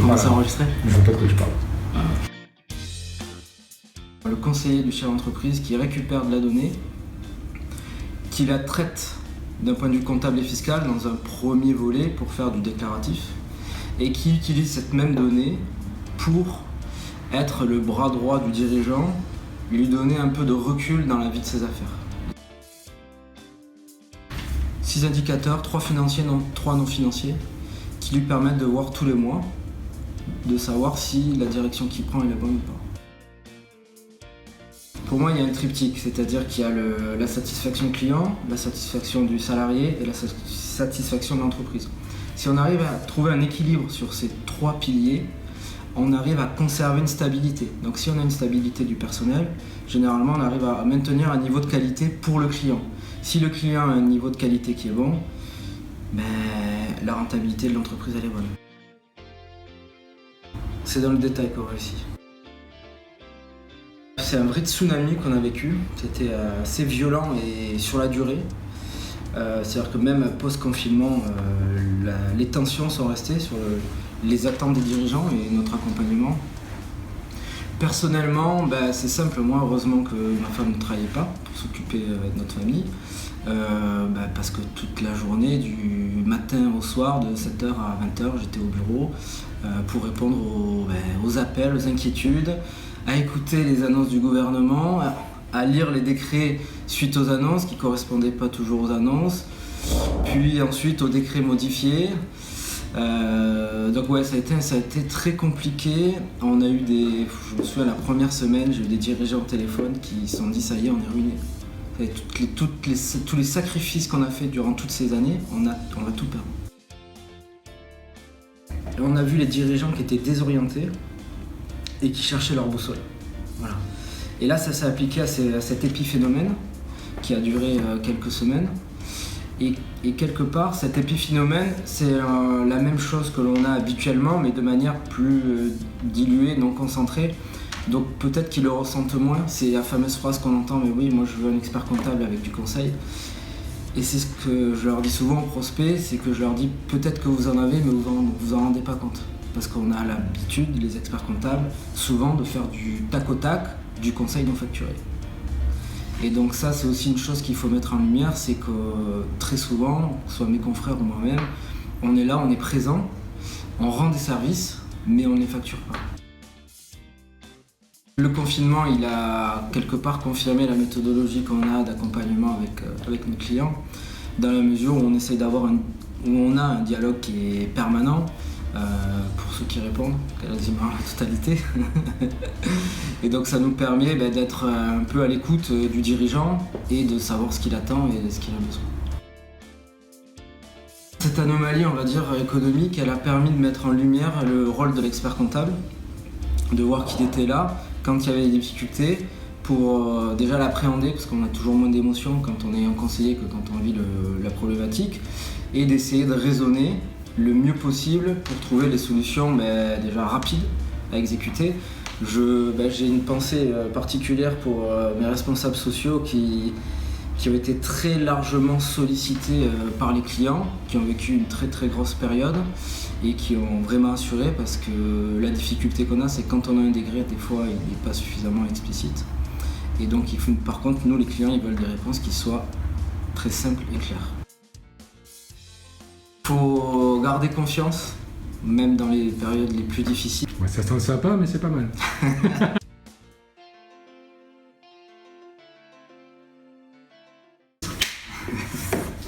commence à enregistrer. Je vois pas de quoi tu parles. Le conseiller du chef d'entreprise qui récupère de la donnée, qui la traite d'un point de vue comptable et fiscal dans un premier volet pour faire du déclaratif et qui utilise cette même donnée pour être le bras droit du dirigeant, lui donner un peu de recul dans la vie de ses affaires. 6 indicateurs, 3 financiers, 3 non financiers, qui lui permettent de voir tous les mois, de savoir si la direction qu'il prend est la bonne ou pas. Pour moi, il y a un triptyque, c'est-à-dire qu'il y a la satisfaction client, la satisfaction du salarié et la satisfaction de l'entreprise. Si on arrive à trouver un équilibre sur ces 3 piliers, on arrive à conserver une stabilité. Donc si on a une stabilité du personnel, généralement on arrive à maintenir un niveau de qualité pour le client. Si le client a un niveau de qualité qui est bon, la rentabilité de l'entreprise elle est bonne. C'est dans le détail qu'on réussit. C'est un vrai tsunami qu'on a vécu, c'était assez violent et sur la durée. C'est-à-dire que même post-confinement, les tensions sont restées sur les attentes des dirigeants et notre accompagnement. Personnellement, c'est simple, moi heureusement que ma femme ne travaillait pas pour s'occuper de notre famille, parce que toute la journée, du matin au soir, de 7h à 20h, j'étais au bureau pour répondre aux appels, aux inquiétudes, à écouter les annonces du gouvernement, à lire les décrets suite aux annonces qui ne correspondaient pas toujours aux annonces, puis ensuite aux décrets modifiés. Donc ouais, ça a été très compliqué. On a eu je me souviens la première semaine, j'ai eu des dirigeants au téléphone qui se sont dit ça y est, on est ruiné. Tous les sacrifices qu'on a fait durant toutes ces années, on a tout perdu. Et on a vu les dirigeants qui étaient désorientés et qui cherchaient leur boussole. Voilà. Et là, ça s'est appliqué à cet épiphénomène qui a duré quelques semaines. Et quelque part, cet épiphénomène, c'est la même chose que l'on a habituellement, mais de manière plus diluée, non concentrée. Donc peut-être qu'ils le ressentent moins. C'est la fameuse phrase qu'on entend, mais oui, moi je veux un expert comptable avec du conseil. Et c'est ce que je leur dis souvent aux prospects, c'est que je leur dis peut-être que vous en avez, mais vous en rendez pas compte. Parce qu'on a l'habitude, les experts comptables, souvent de faire du tac au tac, du conseil non facturé. Et donc ça, c'est aussi une chose qu'il faut mettre en lumière, c'est que très souvent, soit mes confrères ou moi-même, on est là, on est présent, on rend des services, mais on ne les facture pas. Le confinement, il a quelque part confirmé la méthodologie qu'on a d'accompagnement avec nos clients, dans la mesure où on essaye où on a un dialogue qui est permanent, pour ceux qui répondent, quasiment la totalité. Et donc ça nous permet d'être un peu à l'écoute du dirigeant et de savoir ce qu'il attend et ce qu'il a besoin. Cette anomalie, on va dire, économique, elle a permis de mettre en lumière le rôle de l'expert comptable, de voir qu'il était là quand il y avait des difficultés, pour déjà l'appréhender, parce qu'on a toujours moins d'émotions quand on est un conseiller que quand on vit la problématique, et d'essayer de raisonner le mieux possible pour trouver des solutions déjà rapides à exécuter. J'ai une pensée particulière pour mes responsables sociaux qui ont été très largement sollicités par les clients, qui ont vécu une très très grosse période et qui ont vraiment assuré, parce que la difficulté qu'on a, c'est que quand on a un degré, des fois il n'est pas suffisamment explicite. Et donc par contre, nous les clients, ils veulent des réponses qui soient très simples et claires. Il faut garder confiance, même dans les périodes les plus difficiles. Ouais, ça sent sympa, mais c'est pas mal.